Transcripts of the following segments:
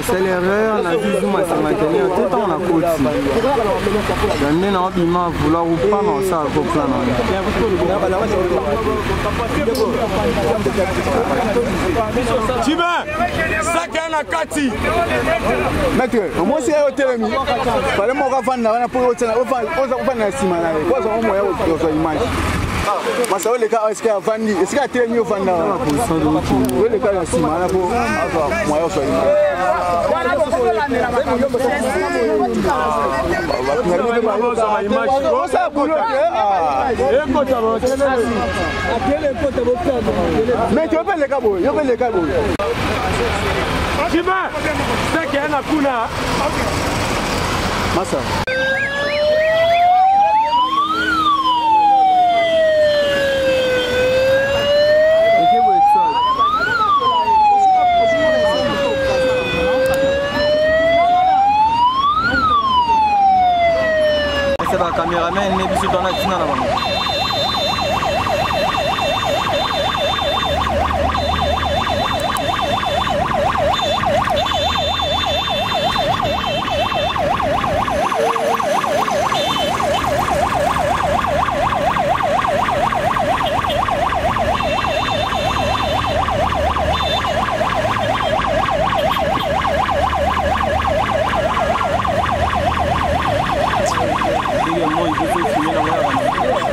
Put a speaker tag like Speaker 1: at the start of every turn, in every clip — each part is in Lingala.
Speaker 1: C'est l'erreur, on a vu Zouma se maintenir tout le temps on a côté. On a vouloir ou pas dans ça au plan.
Speaker 2: Tu vas ça qu'un a Kati.
Speaker 3: Maître, moi c'est au télémi. Fallait mon rafan na pour au télémi. On va na simana. Quoi ça on moyen au image. Mas olha le cas est-ce que Vandi, est-ce que a mieux Vanda position de l'autre. Oui le cas là simana pour moi au image. Mais tu veux les cabos, tu veux les cabos.
Speaker 2: Tu vas ça qu'il y a un kuna.
Speaker 3: Massa.
Speaker 1: C'est la caméraman, mais c'est dans la finale là-bas. Moi, il faut filmer la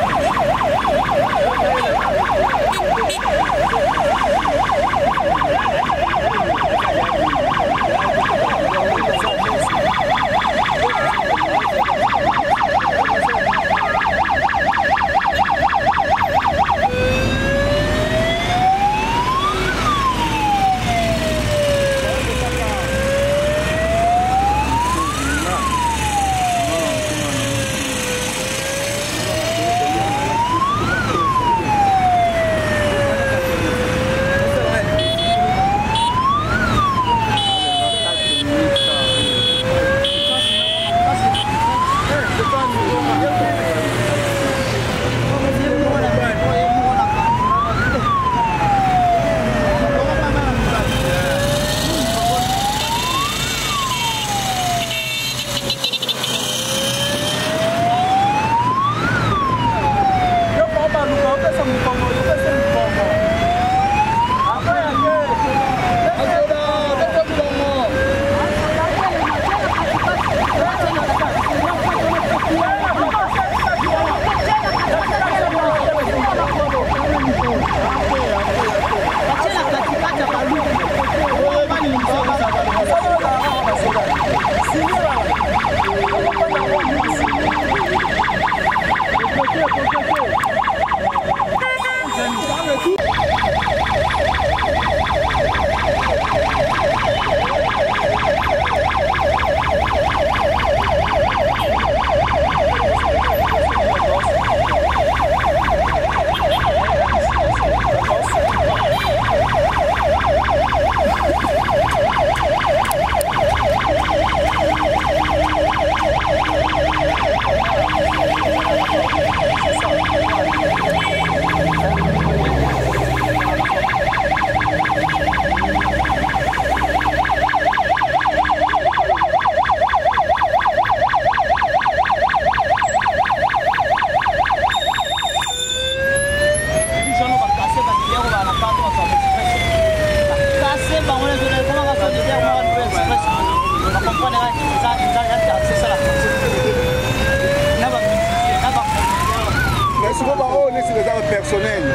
Speaker 3: Mais souvent, on est sur les armes personnelles.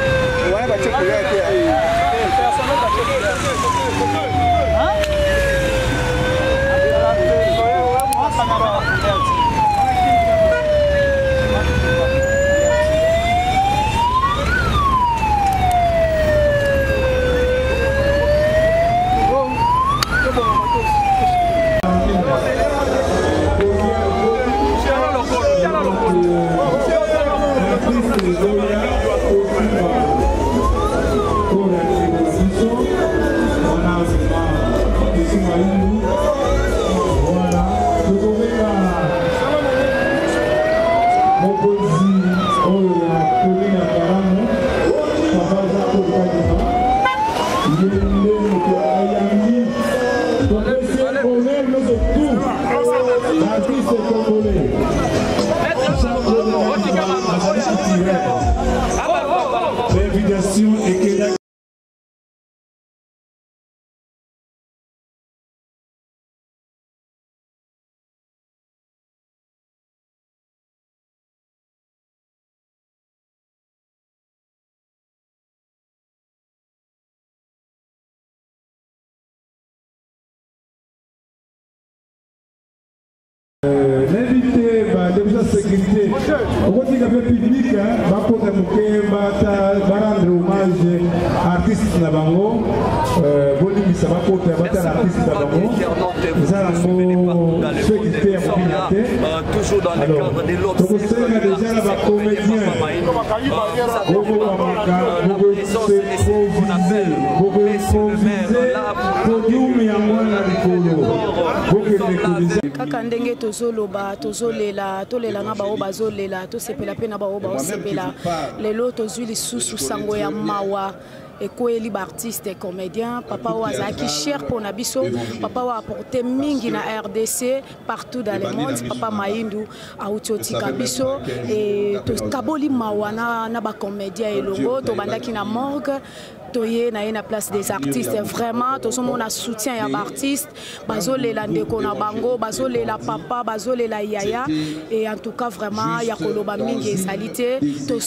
Speaker 3: On va checker
Speaker 4: L'invité de la sécurité, au côté de la public, va rendre hommage à l'artiste Nabango. Bolimi, ça va porter l'artiste Nabango. Nous allons sécurité à mobilité.
Speaker 5: Toujours dans le cadre de l'autre.
Speaker 4: Donc, c'est déjà la comédien. Bobo Amaka, Bobo Improvisé, Bobo Improvisé, Podium Yamwana Rikolo.
Speaker 6: Kaka ndenge tozoloba tozolela tolela na bao bazolela tosepela pe na bao baosepela lelo tozwi lisusu sango ya mawa ekweli ba artiste et comédien papa wa zaki cher pour na biso papa wa apporter mingi na RDC partout dans le monde papa Maïndou auti kabiso et to kaboli mawa na ba comédien elongo to bandaki na morgue toye na place des artistes vraiment to somo na soutien ya ba artiste bazolela ndeko na bango bazolela papa bazolela yaya et en tout cas vraiment ya koloba mingi salité to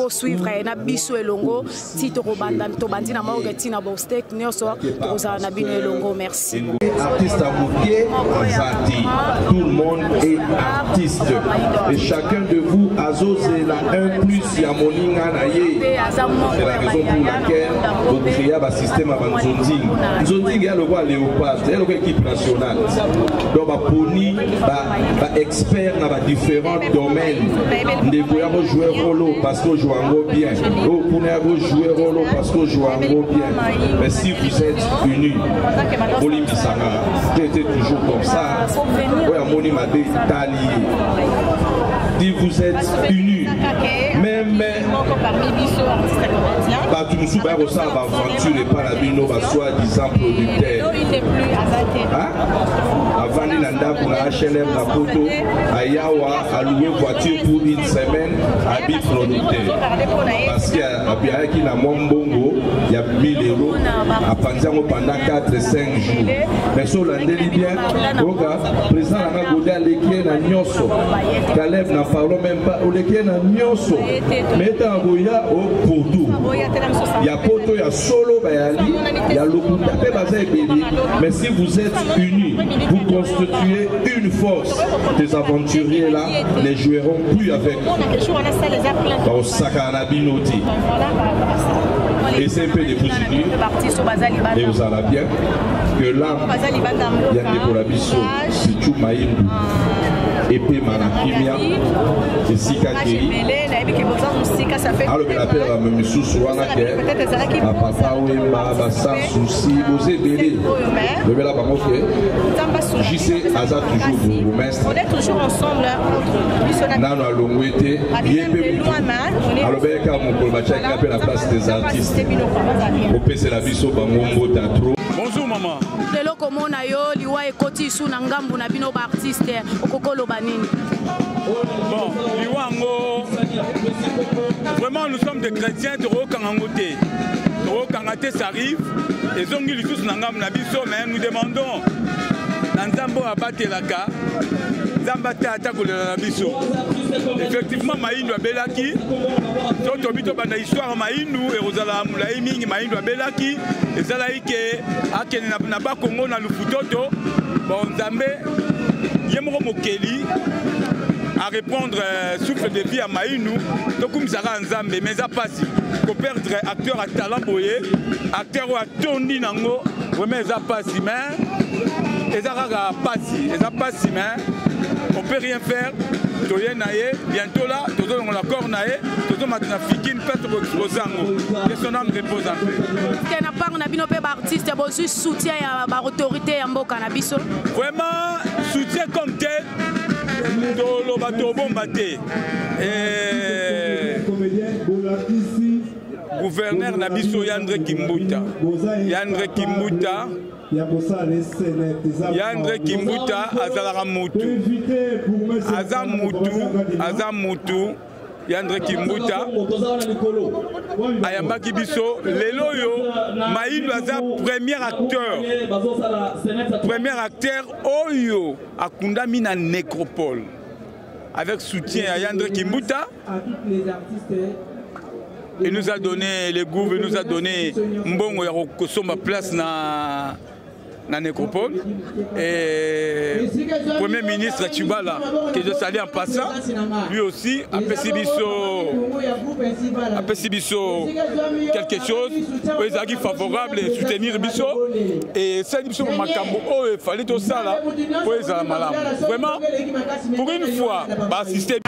Speaker 6: suivre na biso elongo ti to robanda to bandina morgue ti na bostek nyoso to za na bino elongo merci
Speaker 7: artiste à Moutier Azati tout le monde est artiste et chacun de vous a osé la 1 plus ya moninga na ye c'est la raison pour laquelle vous créez un système avant Zonding. Zonding est le roi Léopard, c'est l'équipe nationale. Donc, Pony, expert dans différents domaines. Nous pouvons jouer rôle parce que joue bien. Nous pouvons jouer rôle parce que joue bien. Mais si vous êtes unis, Bolimi Sanga, c'était toujours comme ça. Oui, si vous êtes unis, même tout nous souvent ça va aventure et pas la bino va soi-disant producteur. Avant l'Ilanda pour la HLM la photo, à Yawa a loué voiture pour une semaine à bi producteur. Parce qu'il y a qui n'a mon bongo, il y a 1000 euros à Panzamo pendant 4-5 jours. Mais sur l'Andeli bien, président la Godia l'équipe na Nyoso, Caleb n'a parlé même pas, ou l'équipe na Nyoso, mais dans Goya au pour tout. Il y a Poto, il y a Solo, il y a Lokuta, mais si vous êtes unis, vous constituez une force. Des aventuriers là ne joueront plus avec au Sakanabinoti. Et c'est un peu de vous dire, et vous allez bien, que là, il y a des collaborations, c'est tout Maïndou. Épée Marakimia, et Sikakei. Alors, je l'appelle à M. Soussouanake, à Papa Wemba, Bassa, Soussi, Osé Bélé. Le Bela Bamoké, JC Aza toujours vous mestre.
Speaker 6: On est toujours ensemble entre
Speaker 7: Nano Alongwete, Yépé Moutou. Alors, Beka Mokolbacha, qui appelle la place des artistes. Au PC la Bisso, Bamombo, Tatro.
Speaker 2: Bonjour, maman.
Speaker 6: lelo komona yo liwa ekoti isu na ngambu na bino ba artiste okokoloba nini?
Speaker 2: Bon, liwango vraiment nous sommes des chrétiens de Rokangangote. Rokangangote ça arrive et zongi lisusu na ngambu na biso mais nous demandons Nzambo abatelaka Nzamba tata kolela na biso. Effectivement Maindu abelaki toto bito banda histoire Maindu erozala mulai mingi Maindu abelaki ezala ike akene na ba Kongo na lufutoto bon Nzambe yemoko mokeli à répondre souffle de vie à Maindu donc comme ça Nzambe mais ça passe ko perdre acteur à talent boyé acteur à tondi nango mais ça passe mais et ça passe mais on peut rien faire. Bientôt là, tout le monde l'accord naé, tout le monde a fini une perte pour Rosango. Que son âme repose en paix.
Speaker 6: Qu'est-ce que on a bien opéré artiste, bon juste soutien à l'autorité en beau cannabis.
Speaker 2: Vraiment soutien comme tel. Tout le bateau bombardier. Gouverneur Nabiso Yandre Kimbuta. Yandre Kimbuta. Yandre Kimbuta Azalara Moutou. Azamutu Yandre Kimbuta Ayambaki Biso Lelo yo Maindu Aza premier acteur Oyo Akunda Mina Nécropole avec soutien à Yandre Kimbuta. Il nous a donné les goûts, il nous a donné Mbongo Yarokosoma place na Nécropole. Et le Premier ministre Tchibala, que je salue en passant, lui aussi a fait Bisso quelque chose, il a favorable et soutenir Bisso. Et c'est Bisso Makambo, il fallait tout ça là, pour les malades. Vraiment, pour une fois, assister.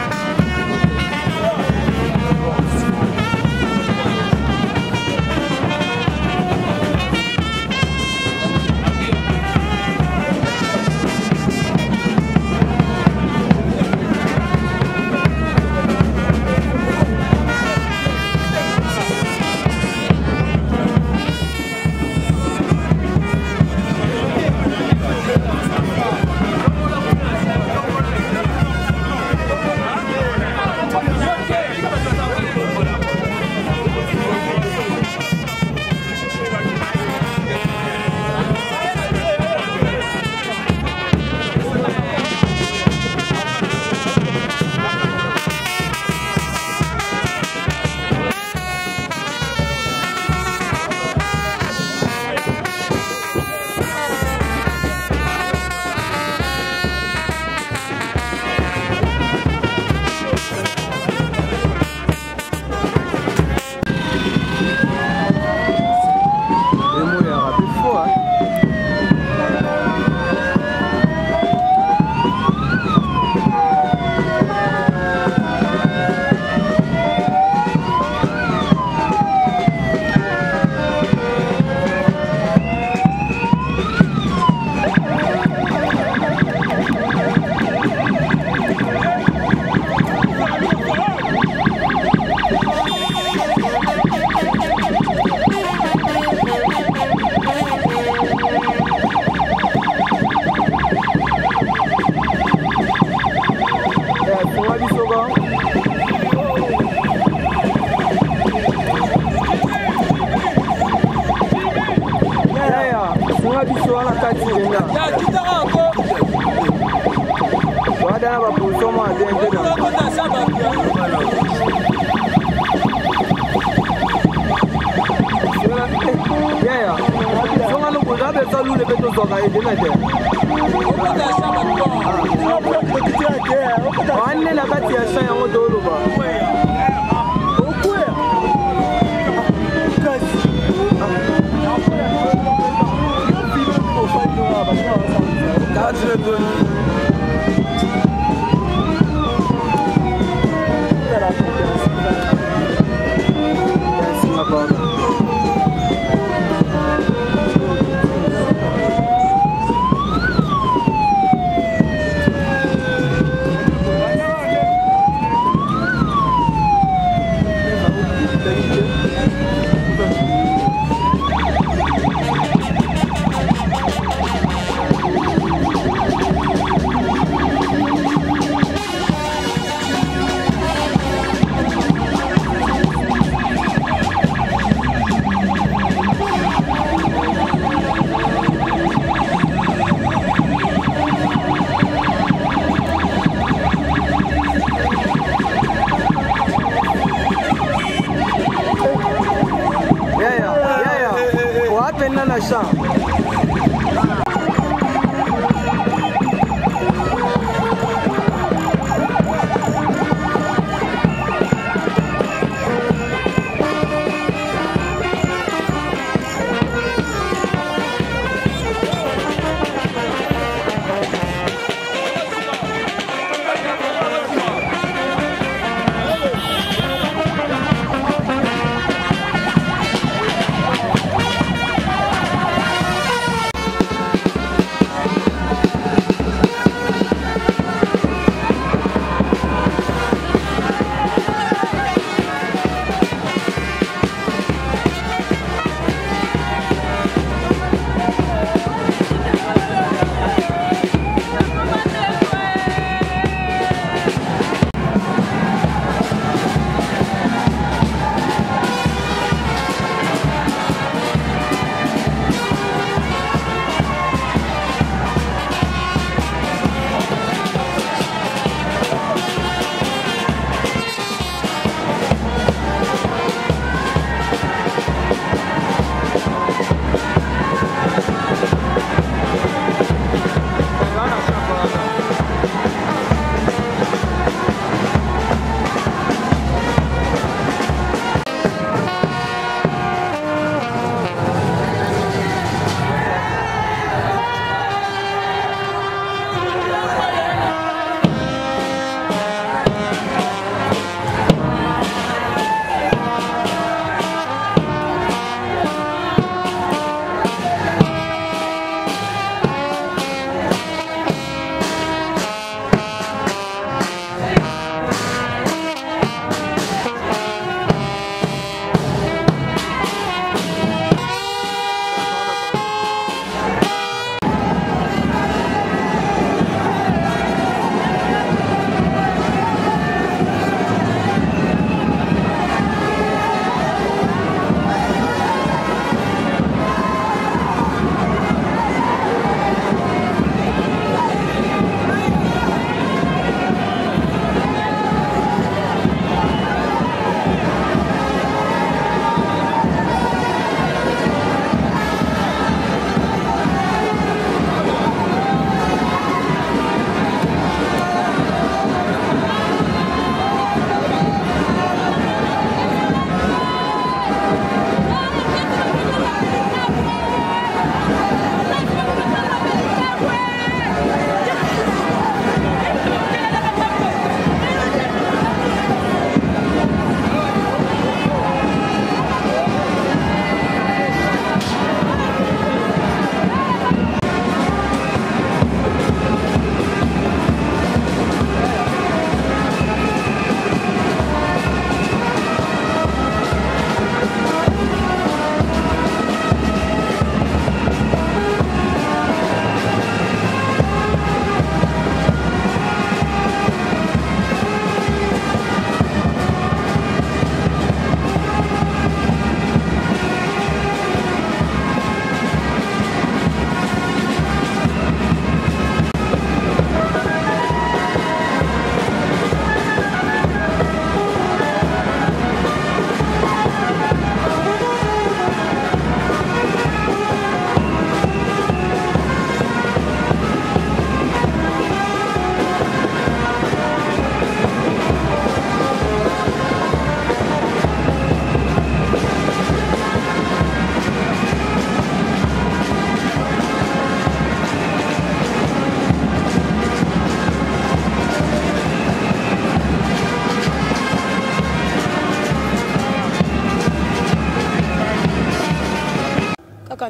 Speaker 1: na champ.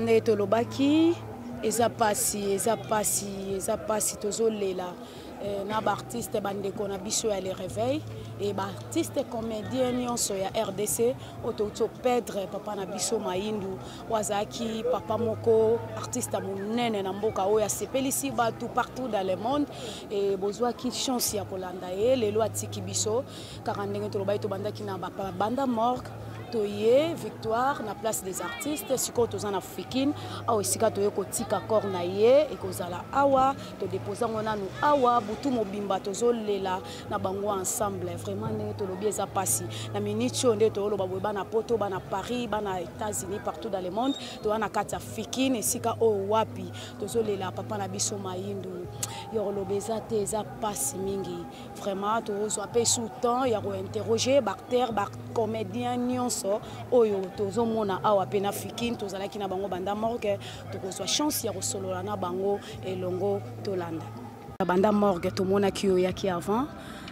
Speaker 6: nde tolobaki eza pasi tozolela na baartiste bandeko na biso ya le réveil et baartiste comédien nyonso ya RDC otouti perdre papa na biso Maindu wazaki papa moko artiste monene na mboka oyo asepelisi bato partout dans le monde et bozwaki chance ya kolanda ye lelo atiki biso car ndenge tolobaki tobandaki na banda morgue toye victoire na place des artistes siko tozana africaine awa esika toye kotika corps na ye ekozala awa to déposer ngona nu awa butu mobimba tozolela na bango ensemble vraiment ndenge tolobi eza pasi na minute onde toloba boye bana poto bana Paris bana États-Unis partout dans le monde to wana kati africaine esika o wapi tozolela papa na biso Mayindu yorolobeza te eza pasi mingi vraiment tozwa pe sous temps ya interroger bacteur comédien nyonso oyo tozomona awa pe na africaine tozalaki na bango banda morgue tokozwa chance ya kosolola na bango elongo tolanda banda morgue tomona ki oyaki avant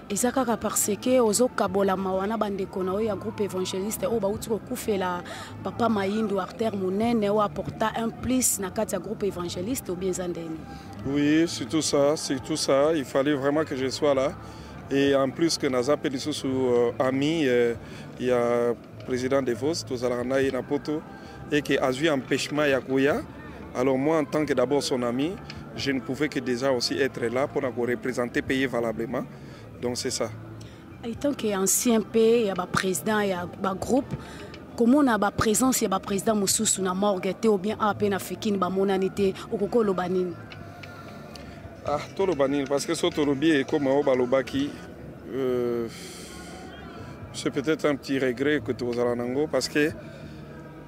Speaker 6: ezakaka parce que ozokabola mawana bandeko na oyo ya groupe évangéliste oyo bauti kokufela papa Mayindu artère monene o apporta un plus na kati ya groupe évangéliste ou bien zandeni.
Speaker 8: Oui, c'est tout ça, il fallait vraiment que je sois là. Et en plus que nous appelons sous ami, il y a le président de Vos, Tozalana et Napoto, et qui a eu un empêchement à Kouya. Alors moi, en tant que d'abord son ami, je ne pouvais que déjà aussi être là pour nous représenter, payer valablement. Donc c'est ça.
Speaker 6: En tant qu'ancien pays, il y a un président, il y a un groupe. Comment on a une présence, il y a un président Moussou na morgue, ou bien à peine africaine, monanité, ou koko lobanine.
Speaker 8: Ah, Tolobanine, parce que ce Tolobi est comme un Obalobaki. C'est peut-être un petit regret que tu as Nango, parce que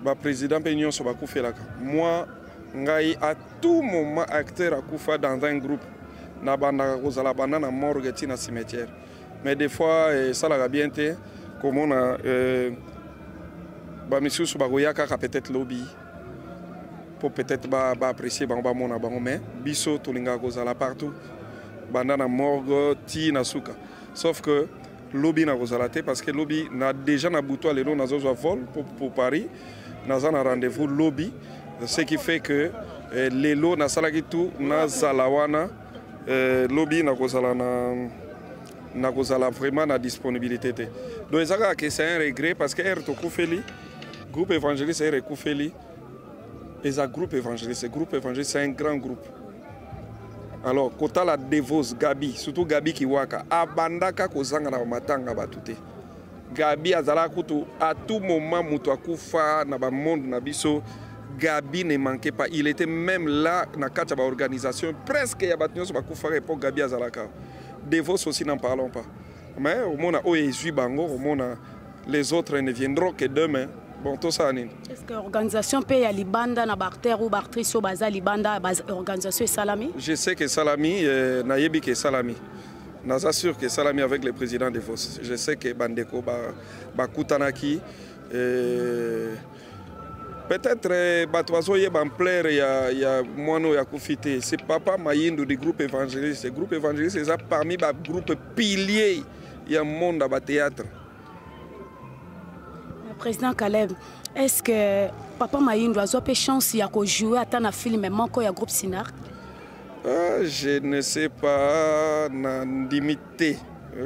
Speaker 8: le président Peignon Sobakou fait là. Moi, je à tout moment acteur à Koufa dans un groupe. Na banda kozala banda na morgue tina cimetière. Mais des fois ça l'a bien été comme on a monsieur Subagoyaka peut-être lobby pour peut-être apprécier bamba mona bango mais biso tolinga kozala partout banda na morgue tina suka. Sauf que lobby na kozala te parce que lobby na déjà na buto lelo na zozo vol pour Paris na za na rendez-vous lobby ce qui fait que lelo na salaki tout na zalawana lobby na kozala vraiment na disponibilité. Donc c'est un regret parce que groupe évangéliste est recoufeli et ça groupe évangéliste c'est un grand groupe. Alors kota la Devos Gabi surtout Gabi Kiwaka abandaka kozanga na matanga batute Gabi azala kutu à tout moment mutu akufa na ba monde na biso. Gabi ne manquait pas. Il était même là dans la organisation. Presque il y a des gens qui ont pour Gabi Azalaka. Devos aussi n'en parlons pas. Mais au moins, les autres ne viendront que demain. Bon, tout ça.
Speaker 6: Est-ce que l'organisation paye à Libanda, na Barter ou Bartrice, Baza Libanda, l'organisation est Salami? Je sais que Salami,
Speaker 8: Nayebi que Salami. Je assure que Salami avec le président Devos. Je sais que Bandeko, Bakutanaki. Peut-être Batoazo Yeban Plaire, il y a Moano Yakoufité. C'est Papa Mayindu du groupe évangéliste. Le groupe évangéliste, c'est parmi les groupes piliers. Il y a un monde à théâtre.
Speaker 6: Président Caleb, est-ce que Papa Mayindu a eu chance de jouer à un film même quand il y a groupe Sinar?
Speaker 8: Je ne sais pas, limité.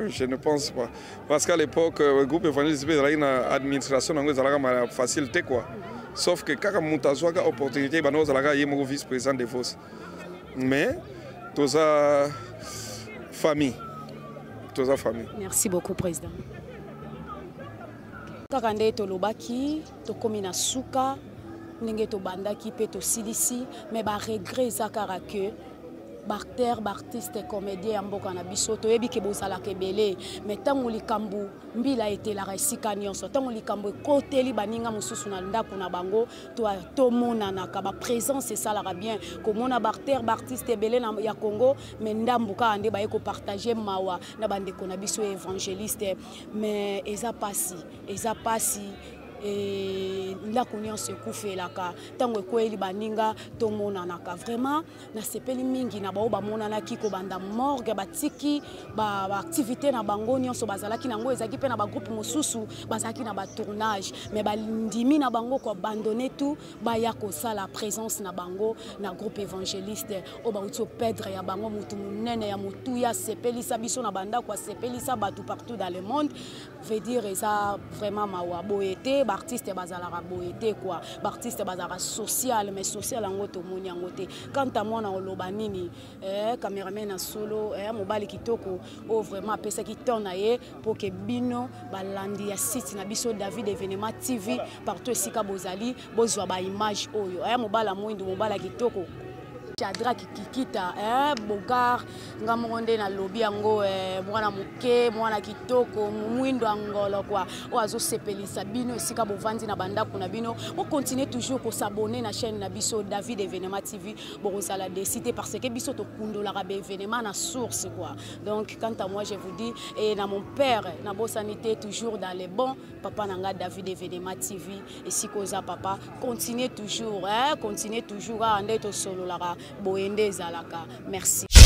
Speaker 8: Je ne pense pas. Parce qu'à l'époque, le groupe évangéliste, il y a une administration facilité quoi. Sauf que quand on a une opportunité, on a un vice-président de Vos. Mais, tout ça, famille.
Speaker 6: Merci beaucoup, Président. Kaka nde tolobaki, tokomi na suka, ndenge tobandaki pe tosilisi, mais ba regret ezakara que Barter, artiste, comédien, mboka na biso toyebi ke bozala kebele mais tango likambu mbila etela resika nyonso tango likambu koteli baninga mususu na ndako na bango to mona na ka ba présence ça la bien komona Barter, artiste ebele na ya Congo mais ndambuka ande ba eko partager mawa na bandeko na biso évangéliste mais eza pasi et la connaissance se couffe là ka tango koeli baninga to mona naka vraiment na sepeli mingi na ba mona na kiko banda morgue batiki ba activité na bango nyonso bazalaki nango ezaki pe na ba groupe mosusu bazalaki na ba tournage mais ba ndimi na bango ko abandonner tout ba ya ko ça la présence na bango na groupe évangéliste o ba uti perdre ya bango mutu munene ya mutu ya sepeli sabiso na banda ko sepeli sa batu partout dans le monde veut dire ça vraiment mawa boyete artiste bazala raboye boyete quoi artiste bazara social mais social yango to moni yango te quant à moi na oloba nini cameraman na solo mobali kitoko o vraiment pesa ki tona ye pour que bino balandi ya site na biso David Evenement TV partout esika bozali bozwa ba image oyo mobala moindo mobala kitoko Chadra kikita bogar ngamonde na lobby yango mwana muke mwana kitoko mwindo angolo kwa oazo sepelisa bino esika bovandi na bandako na bino on continue toujours ko s'abonner na chaîne na biso David Evenement TV borosala décider parce que biso to kundola ka événement na source quoi. Donc quant à moi je vous dis et na mon père na bosanité toujours dans les bons papa nanga David Evenement TV et si koza papa continuez toujours à ande to solo la boende zalaka. Merci.